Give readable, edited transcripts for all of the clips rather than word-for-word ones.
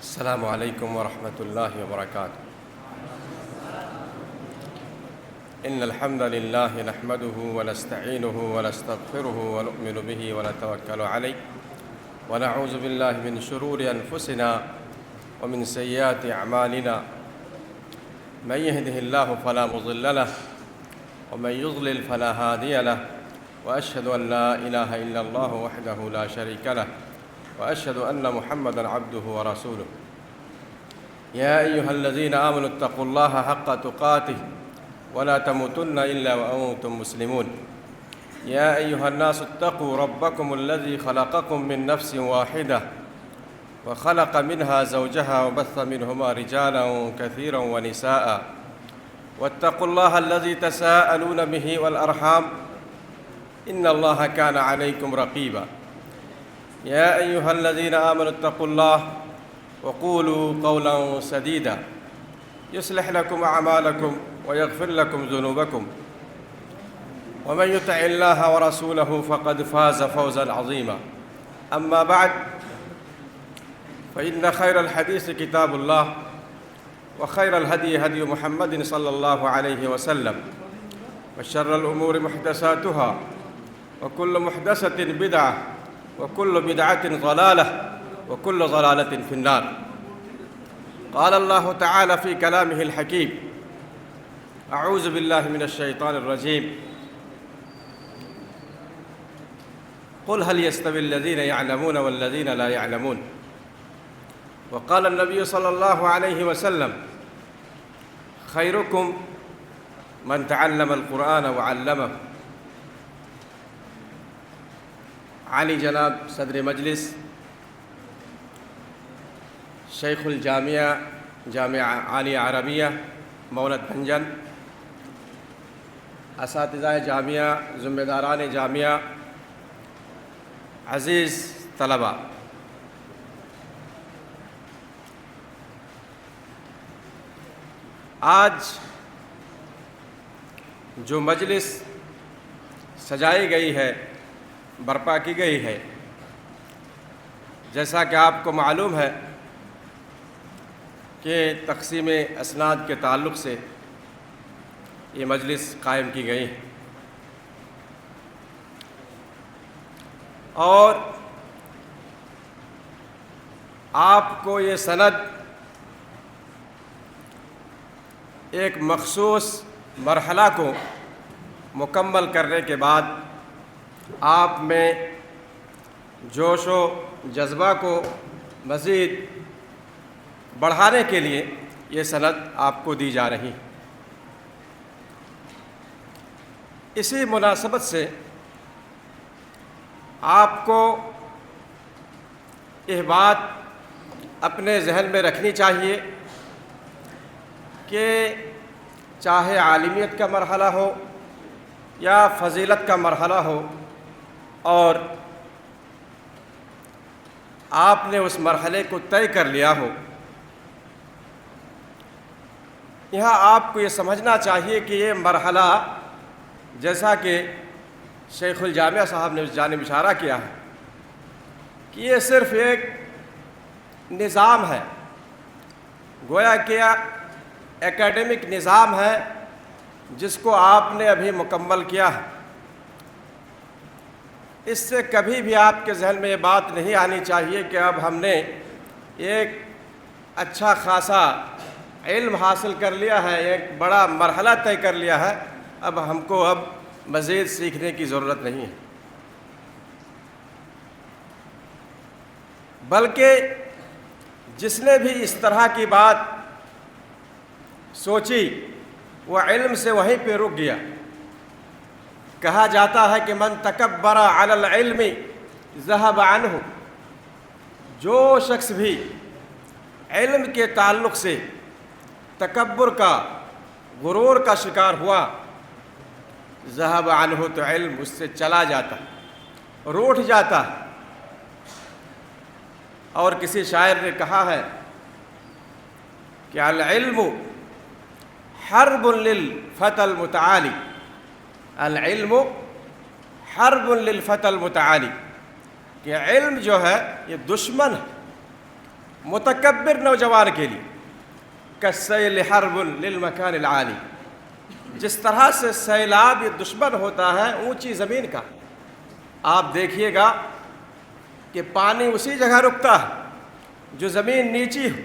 السلام عليكم ورحمة الله وبركاته. إن الحمد لله نحمده ونستعينه ونستغفره ونؤمن به ونتوكل عليه ونعوذ بالله من شرور أنفسنا ومن سيئات أعمالنا. من يهده الله فلا مضل له ومن يضلل فلا هادي له، وأشهد أن لا إله إلا الله وحده لا شريك له، وأشهد أن محمدًا عبده ورسوله. يا أيها الذين آمنوا اتقوا الله حق تقاته ولا تموتن إلا وأنتم مسلمون. يا أيها الناس اتقوا ربكم الذي خلقكم من نفس واحدة وخلق منها زوجها وبث منهما رجالا كثيرا ونساء، واتقوا الله الذي تساءلون به والأرحام إن الله كان عليكم رقيبا. يا أيها الذين آمنوا اتقوا الله وقولوا قولا سديدا يصلح لكم أعمالكم ويغفر لكم ذنوبكم، ومن يطع الله ورسوله فقد فاز فوزا عظيما. أما بعد، فإن خير الحديث كتاب الله، وخير الهدي هدي محمد صلى الله عليه وسلم، وشر الأمور محدثاتها، وكل محدثة بدعة، وكل بدعة ضلالة، وكل ضلالة في النار. قال الله تعالى في كلامه الحكيم: أعوذ بالله من الشيطان الرجيم. قل هل يستوي الذين يعلمون والذين لا يعلمون. وقال النبي صلى الله عليه وسلم: خيركم من تعلم القرآن وعلمه. عالی جناب صدر مجلس، شیخ الجامعہ جامعہ عالیہ عربیہ مولد بھنجن، اساتذہ جامعہ، ذمہ داران جامعہ، عزیز طلباء، آج جو مجلس سجائی گئی ہے، برپا کی گئی ہے، جیسا کہ آپ کو معلوم ہے کہ تقسیم اسناد کے تعلق سے یہ مجلس قائم کی گئی ہے، اور آپ کو یہ سند ایک مخصوص مرحلہ کو مکمل کرنے کے بعد آپ میں جوش و جذبہ کو مزید بڑھانے کے لیے یہ سند آپ کو دی جا رہی ہے۔ اسی مناسبت سے آپ کو یہ بات اپنے ذہن میں رکھنی چاہیے کہ چاہے عالمیت کا مرحلہ ہو یا فضیلت کا مرحلہ ہو، اور آپ نے اس مرحلے کو طے کر لیا ہو، یہاں آپ کو یہ سمجھنا چاہیے کہ یہ مرحلہ، جیسا کہ شیخ الجامعہ صاحب نے اس جانب اشارہ کیا ہے، کہ یہ صرف ایک نظام ہے، گویا کہ اکیڈمک نظام ہے جس کو آپ نے ابھی مکمل کیا ہے۔ اس سے کبھی بھی آپ کے ذہن میں یہ بات نہیں آنی چاہیے کہ اب ہم نے ایک اچھا خاصا علم حاصل کر لیا ہے، ایک بڑا مرحلہ طے کر لیا ہے، اب ہم کو مزید سیکھنے کی ضرورت نہیں ہے۔ بلکہ جس نے بھی اس طرح کی بات سوچی وہ علم سے وہیں پہ رک گیا۔ کہا جاتا ہے کہ من تکبر علی العلم ذہب عنہ، جو شخص بھی علم کے تعلق سے تکبر کا، غرور کا شکار ہوا، ذہب عنہ، تو علم اس سے چلا جاتا، روٹھ جاتا۔ اور کسی شاعر نے کہا ہے کہ العلم حرب للفتى المتعالی، العلم حرب للفتى المتعالی، کہ علم جو ہے یہ دشمن ہے متکبر نوجوان کے لیے کالسیل حرب للمکان العالی، جس طرح سے سیلاب یہ دشمن ہوتا ہے اونچی زمین کا، آپ دیکھیے گا کہ پانی اسی جگہ رکتا ہے جو زمین نیچی ہو،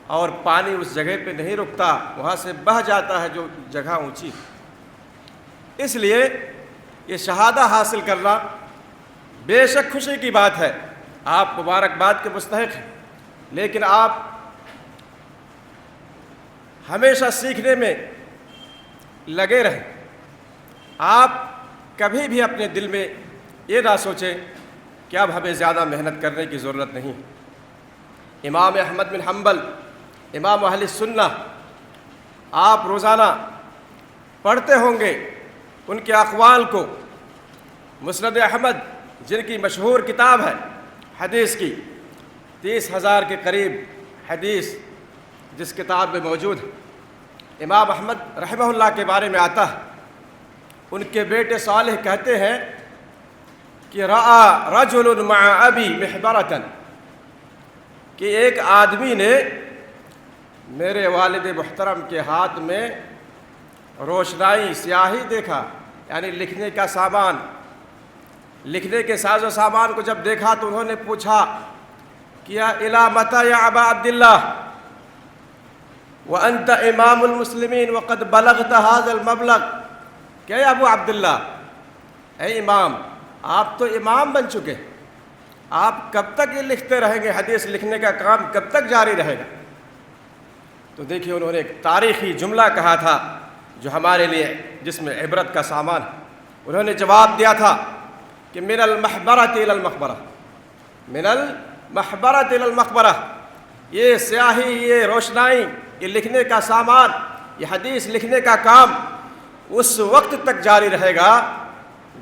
اور پانی اس جگہ پہ نہیں رکتا، وہاں سے بہہ جاتا ہے جو جگہ اونچی ہے۔ اس لیے یہ شہادہ حاصل کرنا بے شک خوشی کی بات ہے، آپ مبارکباد کے مستحق ہیں، لیکن آپ ہمیشہ سیکھنے میں لگے رہیں۔ آپ کبھی بھی اپنے دل میں یہ نہ سوچیں کہ اب ہمیں زیادہ محنت کرنے کی ضرورت نہیں۔ امام احمد بن حنبل، امام اہل سنہ، آپ روزانہ پڑھتے ہوں گے ان کے اقوال کو۔ مسند احمد جن کی مشہور کتاب ہے حدیث کی، 30,000 کے قریب حدیث جس کتاب میں موجود ہے، امام احمد رحمہ اللہ کے بارے میں آتا ہے، ان کے بیٹے صالح کہتے ہیں کہ رأى رجل مع ابی محبرة، کہ ایک آدمی نے میرے والد محترم کے ہاتھ میں روشنائی، سیاہی دیکھا، یعنی لکھنے کا سامان، لکھنے کے ساز و سامان کو جب دیکھا تو انہوں نے پوچھا کہ الی متی یا ابا عبداللہ وانت امام المسلمین وقد بلغت هذا المبلغ، کہ اے ابو عبداللہ، اے امام، آپ تو امام بن چکے، آپ کب تک یہ لکھتے رہیں گے؟ حدیث لکھنے کا کام کب تک جاری رہے گا؟ تو دیکھیے انہوں نے ایک تاریخی جملہ کہا تھا جو ہمارے لیے جس میں عبرت کا سامان ہے۔ انہوں نے جواب دیا تھا کہ من المحبرۃ الی المقبرہ، من المحبرۃ الی المقبرہ، یہ سیاہی، یہ روشنائی، یہ لکھنے کا سامان، یہ حدیث لکھنے کا کام اس وقت تک جاری رہے گا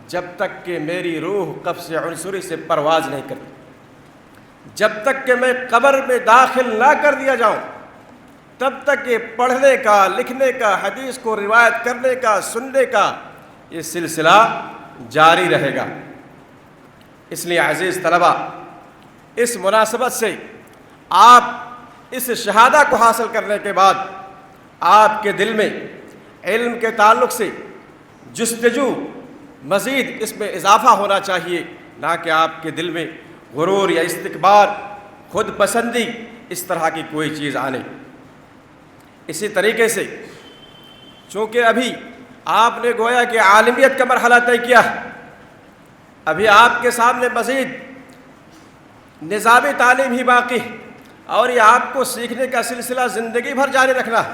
جب تک کہ میری روح قبض عنصری سے پرواز نہیں کرتی، جب تک کہ میں قبر میں داخل نہ کر دیا جاؤں، تب تک یہ پڑھنے کا، لکھنے کا، حدیث کو روایت کرنے کا، سننے کا یہ سلسلہ جاری رہے گا۔ اس لیے عزیز طلبہ، اس مناسبت سے آپ اس شہادہ کو حاصل کرنے کے بعد آپ کے دل میں علم کے تعلق سے جستجو، مزید اس میں اضافہ ہونا چاہیے، نہ کہ آپ کے دل میں غرور یا استکبار، خود پسندی، اس طرح کی کوئی چیز آنے۔ اسی طریقے سے چونکہ ابھی آپ نے گویا کہ عالمیت کا مرحلہ طے کیا ہے، ابھی آپ کے سامنے مزید نظامی تعلیم ہی باقی ہے، اور یہ آپ کو سیکھنے کا سلسلہ زندگی بھر جاری رکھنا ہے۔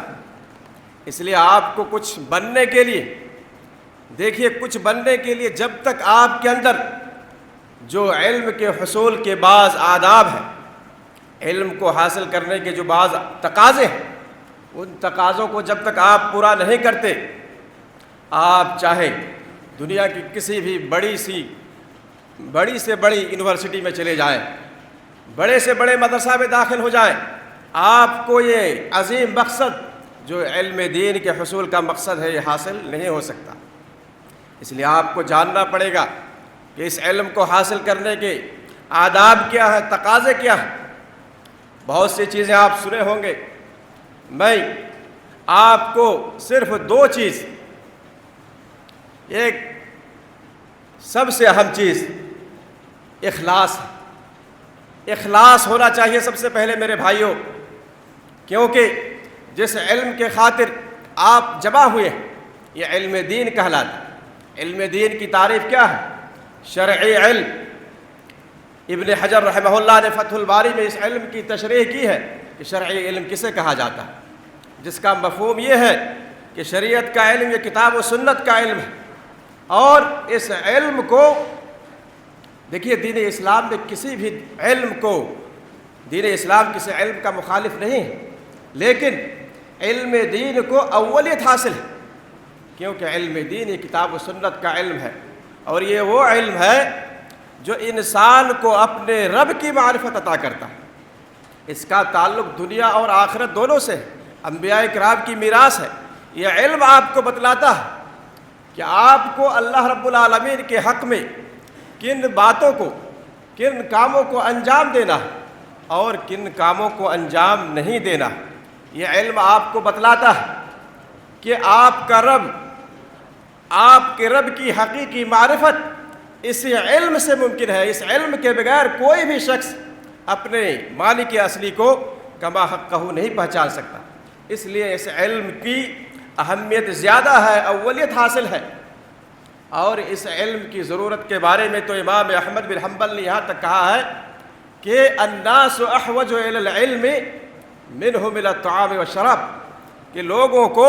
اس لیے آپ کو کچھ بننے کے لیے، دیکھیے، کچھ بننے کے لیے جب تک آپ کے اندر جو علم کے حصول کے بعض آداب ہیں، علم کو حاصل کرنے کے جو بعض تقاضے ہیں، ان تقاضوں کو جب تک آپ پورا نہیں کرتے، آپ چاہے دنیا کی کسی بھی بڑی سے بڑی یونیورسٹی میں چلے جائیں، بڑے سے بڑے مدرسہ میں داخل ہو جائیں، آپ کو یہ عظیم مقصد جو علم دین کے حصول کا مقصد ہے، یہ حاصل نہیں ہو سکتا۔ اس لیے آپ کو جاننا پڑے گا کہ اس علم کو حاصل کرنے کے آداب کیا ہے، تقاضے کیا ہیں۔ بہت سی چیزیں آپ سنے ہوں گے، میں آپ کو صرف 2 چیز، ایک سب سے اہم چیز اخلاص ہے۔ اخلاص ہونا چاہیے سب سے پہلے میرے بھائیوں، کیونکہ جس علم کے خاطر آپ جمع ہوئے ہیں یہ علم دین کہلاتا ہے۔ علم دین کی تعریف کیا ہے؟ شرعی علم۔ ابن حجر رحمہ اللہ نے فتح الباری میں اس علم کی تشریح کی ہے کہ شرعی علم کسے کہا جاتا ہے، جس کا مفہوم یہ ہے کہ شریعت کا علم یہ کتاب و سنت کا علم ہے، اور اس علم کو دیکھیے، دین اسلام میں کسی بھی علم کو، دین اسلام کسی علم کا مخالف نہیں ہے، لیکن علم دین کو اولیت حاصل ہے، کیونکہ علم دین یہ کتاب و سنت کا علم ہے، اور یہ وہ علم ہے جو انسان کو اپنے رب کی معرفت عطا کرتا ہے۔ اس کا تعلق دنیا اور آخرت دونوں سے ہے، انبیاء کرام کی میراث ہے۔ یہ علم آپ کو بتلاتا ہے کہ آپ کو اللہ رب العالمین کے حق میں کن باتوں کو، کن کاموں کو انجام دینا ہے، اور کن کاموں کو انجام نہیں دینا۔ یہ علم آپ کو بتلاتا ہے کہ آپ کا رب، آپ کے رب کی حقیقی معرفت اسی علم سے ممکن ہے۔ اس علم کے بغیر کوئی بھی شخص اپنے مالک اصلی کو کما حقہ نہیں پہچان سکتا۔ اس لیے اس علم کی اہمیت زیادہ ہے، اولیت حاصل ہے۔ اور اس علم کی ضرورت کے بارے میں تو امام احمد بن حنبل نے یہاں تک کہا ہے کہ الناس احوج الی العلم منهم الی الطعام والشراب، کہ لوگوں کو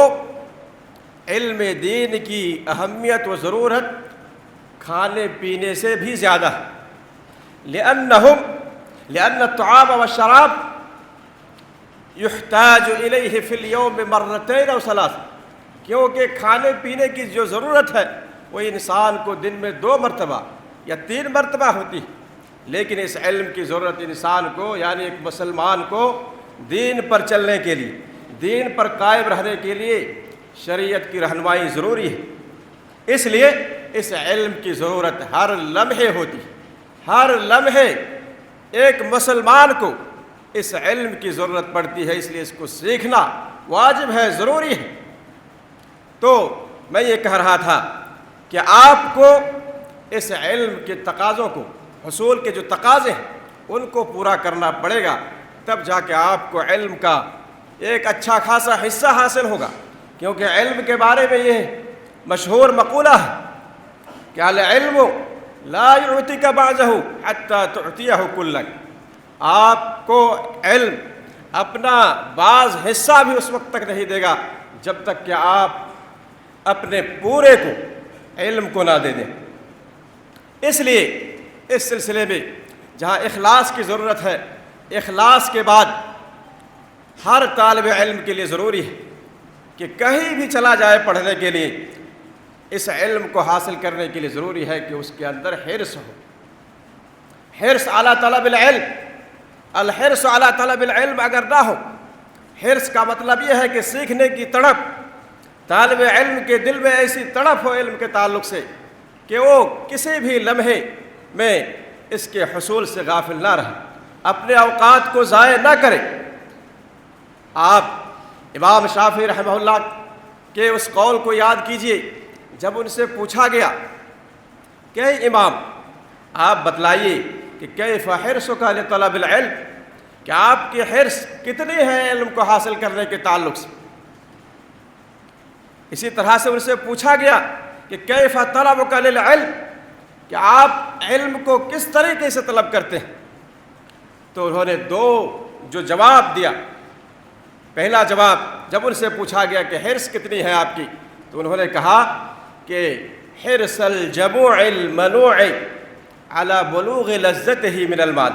علم دین کی اہمیت و ضرورت کھانے پینے سے بھی زیادہ ہے۔ لأن الطعام والشراب يحتاج إليه في اليوم مرتين أو ثلاث، کیونکہ کھانے پینے کی جو ضرورت ہے وہ انسان کو دن میں 2 مرتبہ یا 3 مرتبہ ہوتی ہے، لیکن اس علم کی ضرورت انسان کو، یعنی ایک مسلمان کو دین پر چلنے کے لیے، دین پر قائم رہنے کے لیے شریعت کی رہنمائی ضروری ہے۔ اس لیے اس علم کی ضرورت ہر لمحے ہوتی ہے۔ ہر لمحے ایک مسلمان کو اس علم کی ضرورت پڑتی ہے، اس لیے اس کو سیکھنا واجب ہے، ضروری ہے۔ تو میں یہ کہہ رہا تھا کہ آپ کو اس علم کے تقاضوں کو، حصول کے جو تقاضے ہیں ان کو پورا کرنا پڑے گا، تب جا کے آپ کو علم کا ایک اچھا خاصا حصہ حاصل ہوگا۔ کیونکہ علم کے بارے میں یہ مشہور مقولہ ہے کہ العلم لا يعطيك بعضه حتى تعطيه كلك، آپ کو علم اپنا بعض حصہ بھی اس وقت تک نہیں دے گا جب تک کہ آپ اپنے پورے کو، علم کو نہ دے دیں۔ اس لیے اس سلسلے میں جہاں اخلاص کی ضرورت ہے، اخلاص کے بعد ہر طالب علم کے لیے ضروری ہے کہ کہیں بھی چلا جائے پڑھنے کے لیے، اس علم کو حاصل کرنے کے لیے ضروری ہے کہ اس کے اندر حرص ہو، حرص علی طلب العلم۔ الحرص علی طلب العلم اگر نہ ہو، حرص کا مطلب یہ ہے کہ سیکھنے کی تڑپ، طالب علم کے دل میں ایسی تڑپ ہو علم کے تعلق سے کہ وہ کسی بھی لمحے میں اس کے حصول سے غافل نہ رہے، اپنے اوقات کو ضائع نہ کرے۔ آپ امام شافعی رحمہ اللہ کے اس قول کو یاد کیجئے جب ان سے پوچھا گیا کہ امام آپ بتلائیے کہ کیف حرصک لطلب العلم، کہ آپ کی حرص کتنی ہے علم کو حاصل کرنے کے تعلق سے۔ اسی طرح سے ان سے پوچھا گیا کہ کیف طلبک للعلم، کہ آپ علم کو کس طریقے سے طلب کرتے ہیں۔ تو انہوں نے 2 جو جواب دیا، پہلا جواب جب ان سے پوچھا گیا کہ حرص کتنی ہے آپ کی، تو انہوں نے کہا کہ حرص الجموع المنوع على بلوغ لذته من المال،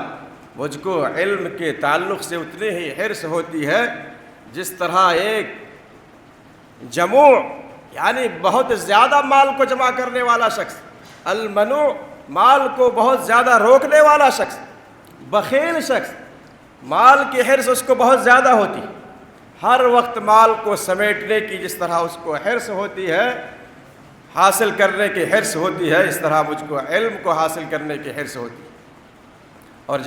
مجھ کو علم کے تعلق سے اتنی ہی حرص ہوتی ہے جس طرح ایک جموع یعنی بہت زیادہ مال کو جمع کرنے والا شخص، المنوع مال کو بہت زیادہ روکنے والا شخص، بخیل شخص، مال کی حرص اس کو بہت زیادہ ہوتی، ہر وقت مال کو سمیٹنے کی جس طرح اس کو حرص ہوتی ہے، حاصل کرنے کی حرص ہوتی ہے، اس طرح مجھ کو علم کو حاصل کرنے کی حرص ہوتی ہے۔ اور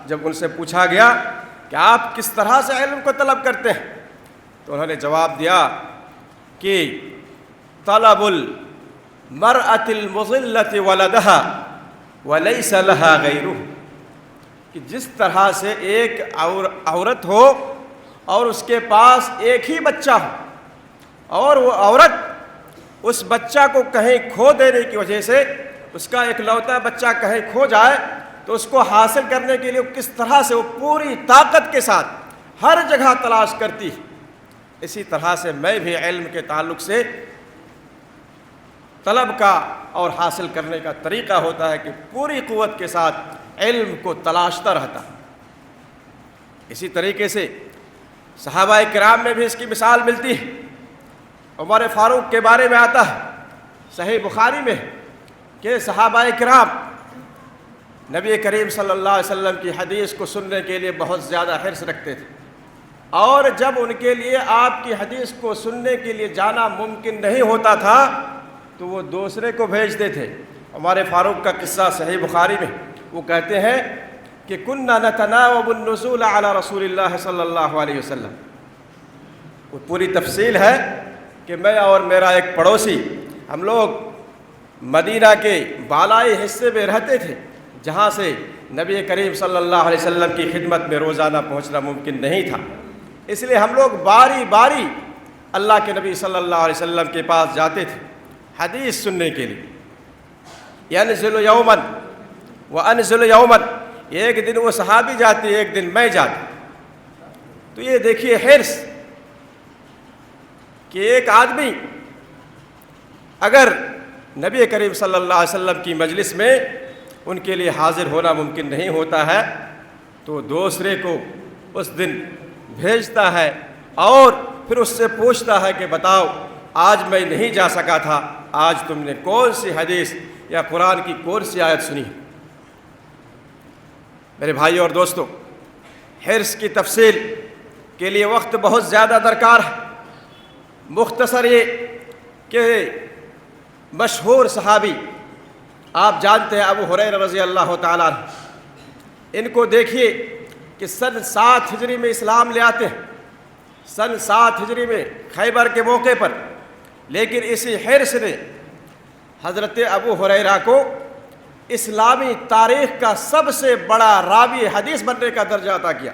جب ان سے پوچھا گیا کہ آپ کس طرح سے علم کو طلب کرتے ہیں، تو انہوں نے جواب دیا کہ طلب المرأة المضلة ولدها وليس لها غيره، کہ جس طرح سے ایک عورت ہو اور اس کے پاس ایک ہی بچہ ہو، اور وہ عورت اس بچہ کو کہیں کھو دینے کی وجہ سے، اس کا اکلوتا بچہ کہیں کھو جائے تو اس کو حاصل کرنے کے لیے کس طرح سے وہ پوری طاقت کے ساتھ ہر جگہ تلاش کرتی ہے، اسی طرح سے میں بھی علم کے تعلق سے طلب کا اور حاصل کرنے کا طریقہ ہوتا ہے کہ پوری قوت کے ساتھ علم کو تلاشتا رہتا۔ اسی طریقے سے صحابہ کرام میں بھی اس کی مثال ملتی ہے۔ عمر فاروق کے بارے میں آتا ہے صحیح بخاری میں کہ صحابہ کرام نبی کریم صلی اللہ علیہ وسلم کی حدیث کو سننے کے لیے بہت زیادہ حرص رکھتے تھے، اور جب ان کے لیے آپ کی حدیث کو سننے کے لیے جانا ممکن نہیں ہوتا تھا تو وہ دوسرے کو بھیجتے تھے۔ عمر فاروق کا قصہ صحیح بخاری میں، وہ کہتے ہیں کہ کننا نتناوب النزول علی رسول اللہ صلی اللہ علیہ وسلم، وہ پوری تفصیل ہے کہ میں اور میرا ایک پڑوسی ہم لوگ مدینہ کے بالائی حصے میں رہتے تھے، جہاں سے نبی کریم صلی اللہ علیہ وسلم کی خدمت میں روزانہ پہنچنا ممکن نہیں تھا، اس لیے ہم لوگ باری باری اللہ کے نبی صلی اللہ علیہ وسلم کے پاس جاتے تھے حدیث سننے کے لیے۔ ینزل یومن وانزل یومن، ایک دن وہ صحابی جاتی ایک دن میں جاتا۔ تو یہ دیکھیے حرص کہ ایک آدمی اگر نبی کریم صلی اللہ علیہ وسلم کی مجلس میں ان کے لیے حاضر ہونا ممکن نہیں ہوتا ہے تو دوسرے کو اس دن بھیجتا ہے اور پھر اس سے پوچھتا ہے کہ بتاؤ آج میں نہیں جا سکا تھا، آج تم نے کون سی حدیث یا قرآن کی کون سی آیت سنی؟ میرے بھائی اور دوستو، حرص کی تفصیل کے لیے وقت بہت زیادہ درکار ہے۔ مختصر یہ کہ مشہور صحابی آپ جانتے ہیں ابو ہریرہ رضی اللہ تعالیٰ عنہ، ان کو دیکھیے کہ سن 7 ہجری میں اسلام لے آتے ہیں، سن 7 ہجری میں خیبر کے موقع پر، لیکن اسی حرص نے حضرت ابو ہریرہ کو اسلامی تاریخ کا سب سے بڑا راوی حدیث بننے کا درجہ عطا کیا۔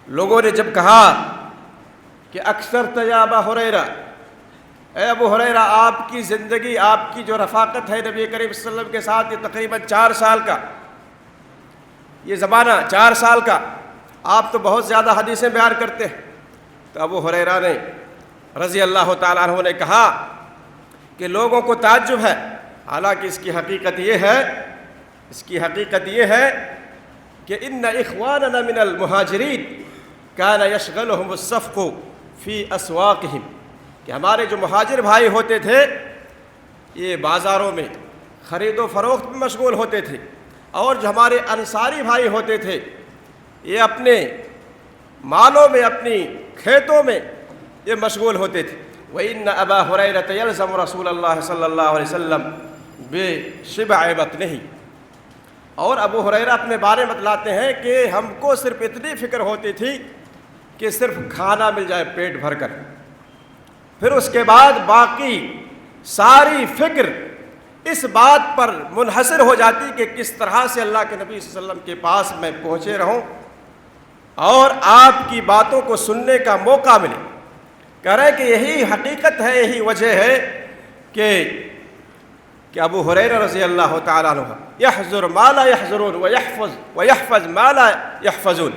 لوگوں نے جب کہا کہ اکثر یا ابا ہریرہ، اے ابو ہریرہ آپ کی زندگی، آپ کی جو رفاقت ہے نبی کریم صلی اللہ علیہ وسلم کے ساتھ، یہ تقریباً 4 سال کا یہ زمانہ 4 سال کا، آپ تو بہت زیادہ حدیثیں بیان کرتے ہیں۔ تو ابو ہریرہ نے رضی اللہ تعالیٰ عنہ نے کہا کہ لوگوں کو تعجب ہے، حالانکہ اس کی حقیقت یہ ہے کہ ان اخواننا من المہاجرین کان یشغلہم الصفق فی اسواقہم، کہ ہمارے جو مہاجر بھائی ہوتے تھے یہ بازاروں میں خرید و فروخت میں مشغول ہوتے تھے، اور جو ہمارے انصاری بھائی ہوتے تھے یہ اپنے مالوں میں، اپنی کھیتوں میں یہ مشغول ہوتے تھے۔ وَإِنَّ أَبَا هُرَيْرَةَ يَلْزَمُ رَسُولَ اللَّهِ صلی اللہ علیہ وسلم بِشِبْعِ بَطْنِهِ، اور ابو ہریرہ اپنے بارے میں بتلاتے ہیں کہ ہم کو صرف اتنی فکر ہوتی تھی کہ صرف کھانا مل جائے پیٹ بھر کر، پھر اس کے بعد باقی ساری فکر اس بات پر منحصر ہو جاتی کہ کس طرح سے اللہ کے نبی صلی اللہ علیہ وسلم کے پاس میں پہنچے رہوں اور آپ کی باتوں کو سننے کا موقع ملے۔ کہہ رہے کہ یہی حقیقت ہے، یہی وجہ ہے کہ ابو ہریرہ رضی اللہ تعالیٰ عنہ یحذر ما لا یحذرون ویحفظ ما لا یحفظون،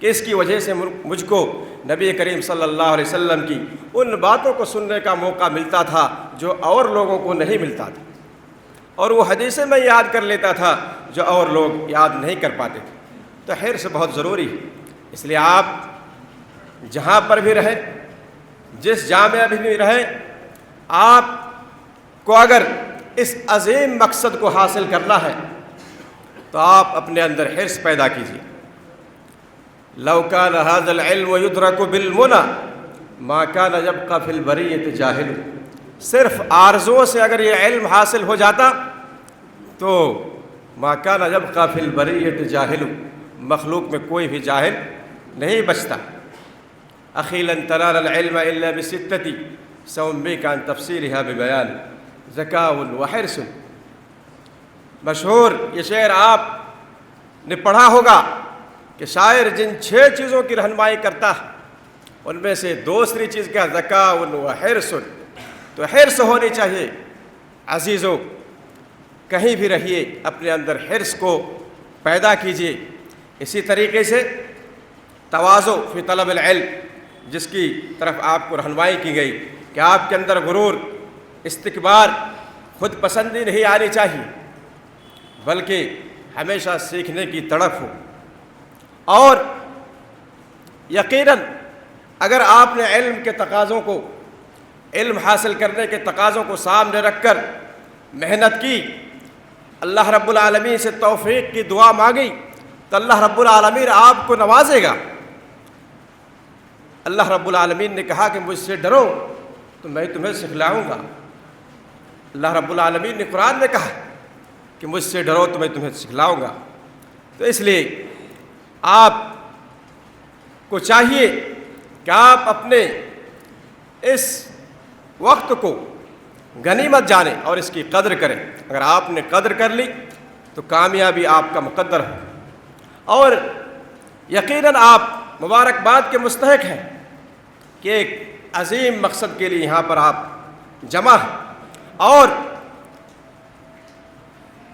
کہ اس کی وجہ سے مجھ کو نبی کریم صلی اللہ علیہ وسلم کی ان باتوں کو سننے کا موقع ملتا تھا جو اور لوگوں کو نہیں ملتا تھا، اور وہ حدیثیں میں یاد کر لیتا تھا جو اور لوگ یاد نہیں کر پاتے تھے۔ تو حرص بہت ضروری ہے، اس لیے آپ جہاں پر بھی رہیں، جس جامعہ بھی رہیں، آپ کو اگر اس عظیم مقصد کو حاصل کرنا ہے تو آپ اپنے اندر حرص پیدا کیجیے۔ لو کان ھذا العلم یدرک بالمنى ما کان یبقى فی البریۃ جاہل، صرف آرزوؤں سے اگر یہ علم حاصل ہو جاتا تو ما کان یبقى فی البریۃ جاہل، مخلوق میں کوئی بھی جاہل نہیں بچتا۔ اخی لن تنال العلم الا بستۃ سأنبئک عن تفسیرها ببیان ذکاء وحرص۔ مشہور یہ شعر آپ نے پڑھا ہوگا کہ شاعر جن 6 چیزوں کی رہنمائی کرتا ہے ان میں سے دوسری چیز کیا؟ ذکاء وحرص۔ تو حرص ہونی چاہیے عزیزو، کہیں بھی رہیے اپنے اندر حرص کو پیدا کیجیے۔ اسی طریقے سے تواضع فی طلب العلم، جس کی طرف آپ کو رہنمائی کی گئی کہ آپ کے اندر غرور، استکبار، خود پسندی نہیں آنی چاہیے، بلکہ ہمیشہ سیکھنے کی تڑپ ہو۔ اور یقیناً اگر آپ نے علم کے تقاضوں کو، علم حاصل کرنے کے تقاضوں کو سامنے رکھ کر محنت کی، اللہ رب العالمین سے توفیق کی دعا مانگی، تو اللہ رب العالمین آپ کو نوازے گا۔ اللہ رب العالمین نے کہا کہ مجھ سے ڈرو تو میں تمہیں سکھلاؤں گا۔ اللہ رب العالمین نے قرآن میں کہا کہ مجھ سے ڈرو تو میں تمہیں سکھلاؤں گا۔ تو اس لیے آپ کو چاہیے کہ آپ اپنے اس وقت کو غنیمت جانیں اور اس کی قدر کریں۔ اگر آپ نے قدر کر لی تو کامیابی آپ کا مقدر ہے، اور یقیناً آپ مبارکباد کے مستحق ہیں کہ ایک عظیم مقصد کے لیے یہاں پر آپ جمع ہیں، اور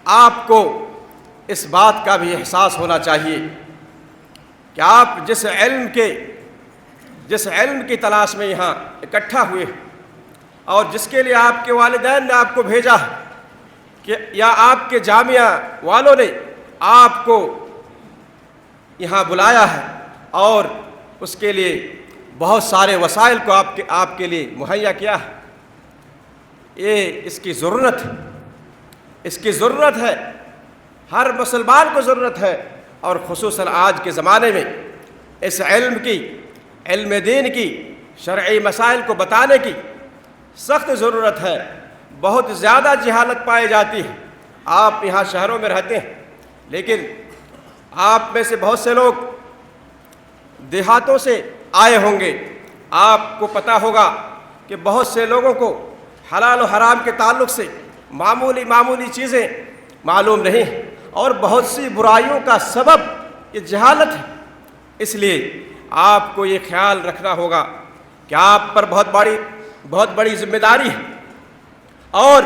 آپ کو اس بات کا بھی احساس ہونا چاہیے کہ آپ جس علم کی تلاش میں یہاں اکٹھا ہوئے اور جس کے لیے آپ کے والدین نے آپ کو بھیجا ہے، کہ یا آپ کے جامعہ والوں نے آپ کو یہاں بلایا ہے، اور اس کے لیے بہت سارے وسائل کو آپ کے لیے مہیا کیا ہے، اس کی ضرورت ہے، ہر مسلمان کو ضرورت ہے، اور خصوصاً آج کے زمانے میں اس علم دین کی شرعی مسائل کو بتانے کی سخت ضرورت ہے۔ بہت زیادہ جہالت پائی جاتی ہے۔ آپ یہاں شہروں میں رہتے ہیں، لیکن آپ میں سے بہت سے لوگ دیہاتوں سے آئے ہوں گے۔ آپ کو پتہ ہوگا کہ بہت سے لوگوں کو حلال و حرام کے تعلق سے معمولی چیزیں معلوم نہیں ہیں، اور بہت سی برائیوں کا سبب یہ جہالت ہے۔ اس لیے آپ کو یہ خیال رکھنا ہوگا کہ آپ پر بہت بڑی ذمہ داری ہے، اور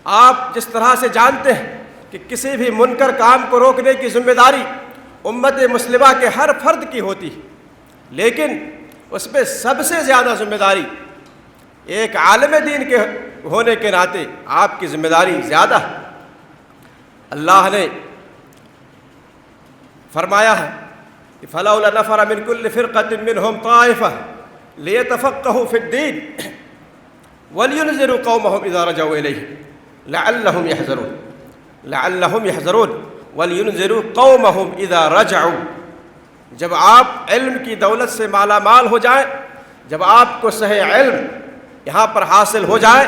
آپ جس طرح سے جانتے ہیں کہ کسی بھی منکر کام کو روکنے کی ذمہ داری امت مسلمہ کے ہر فرد کی ہوتی ہے، لیکن اس میں سب سے زیادہ ذمہ داری ایک عالم دین کے ہونے کے ناطے آپ کی ذمہ داری زیادہ ہے۔ اللہ نے فرمایا ہے کہ فَلَوْلَا نَفَرَ مِن كُلِّ فِرْقَةٍ مِّنْهُمْ طَائِفَةٌ لِيَتَفَقَّهُوا فِي الدِّينِ وَلْيُنذِرُوا قَوْمَهُمْ إِذَا رَجَعُوا إِلَيْهِمْ لَعَلَّهُمْ يَحْذَرُونَ وَلْيُنذِرُوا قَوْمَهُمْ إِذَا رَجَعُوا۔ جب آپ علم کی دولت سے مالا مال ہو جائیں، جب آپ کو صحیح علم یہاں پر حاصل ہو جائے،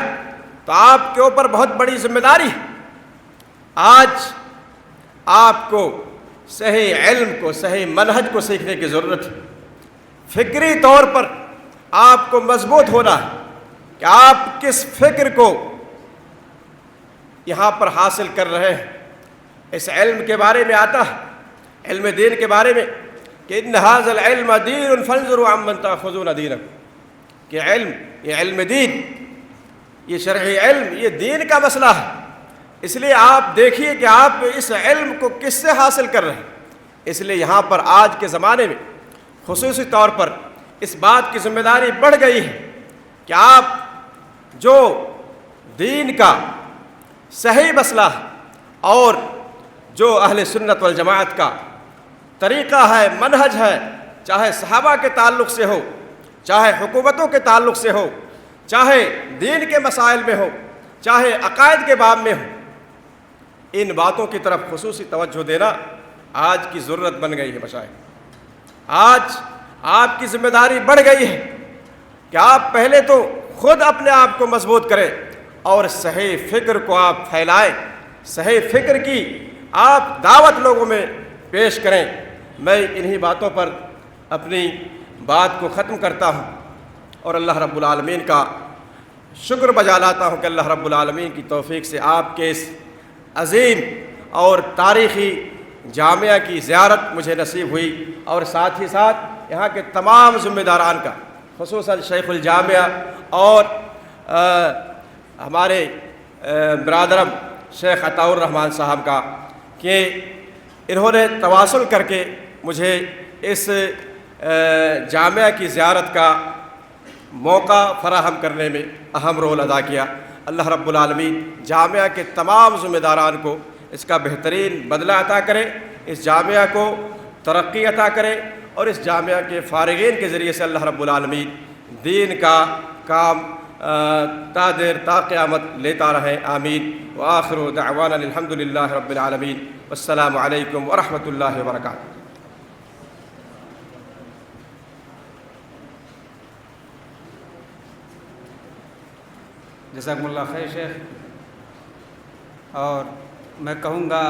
تو آپ کے اوپر بہت بڑی ذمہ داری ہے۔ آج آپ کو صحیح علم کو، صحیح منہج کو سیکھنے کی ضرورت ہے۔ فکری طور پر آپ کو مضبوط ہونا ہے کہ آپ کس فکر کو یہاں پر حاصل کر رہے ہیں۔ اس علم کے بارے میں آتا ہے، علم دین کے بارے میں، کہ ان ھذا العلم دین فانظروا عمن تاخذون دینکم، کہ یہ علم دین، یہ شرعی علم، یہ دین کا مسئلہ ہے۔ اس لیے آپ دیکھیے کہ آپ اس علم کو کس سے حاصل کر رہے ہیں۔ اس لیے یہاں پر آج کے زمانے میں خصوصی طور پر اس بات کی ذمہ داری بڑھ گئی ہے کہ آپ جو دین کا صحیح مسئلہ ہے، اور جو اہل سنت والجماعت کا طریقہ ہے، منہج ہے، چاہے صحابہ کے تعلق سے ہو، چاہے حکومتوں کے تعلق سے ہو، چاہے دین کے مسائل میں ہو، چاہے عقائد کے باب میں ہو، ان باتوں کی طرف خصوصی توجہ دینا آج کی ضرورت بن گئی ہے مشائخ۔ آج آپ کی ذمہ داری بڑھ گئی ہے کہ آپ پہلے تو خود اپنے آپ کو مضبوط کریں، اور صحیح فکر کو آپ پھیلائیں، صحیح فکر کی آپ دعوت لوگوں میں پیش کریں۔ میں انہی باتوں پر اپنی بات کو ختم کرتا ہوں، اور اللہ رب العالمین کا شکر بجا لاتا ہوں کہ اللہ رب العالمین کی توفیق سے آپ کے اس عظیم اور تاریخی جامعہ کی زیارت مجھے نصیب ہوئی، اور ساتھ ہی ساتھ یہاں کے تمام ذمہ داران کا، خصوصاً شیخ الجامعہ اور ہمارے برادرم شیخ عطاء الرحمن صاحب کا، کہ انہوں نے تواصل کر کے مجھے اس جامعہ کی زیارت کا موقع فراہم کرنے میں اہم رول ادا کیا۔ اللہ رب العالمین جامعہ کے تمام ذمہ داران کو اس کا بہترین بدلہ عطا کرے، اس جامعہ کو ترقی عطا کرے، اور اس جامعہ کے فارغین کے ذریعے سے اللہ رب العالمین دین کا کام تا دیر تا قیامت لیتا رہے، آمین۔ وآخر دعوانا الحمد للہ رب العالمین، والسلام علیکم ورحمۃ اللہ وبرکاتہ۔ جزاکم اللہ خیر شیخ۔ اور میں کہوں گا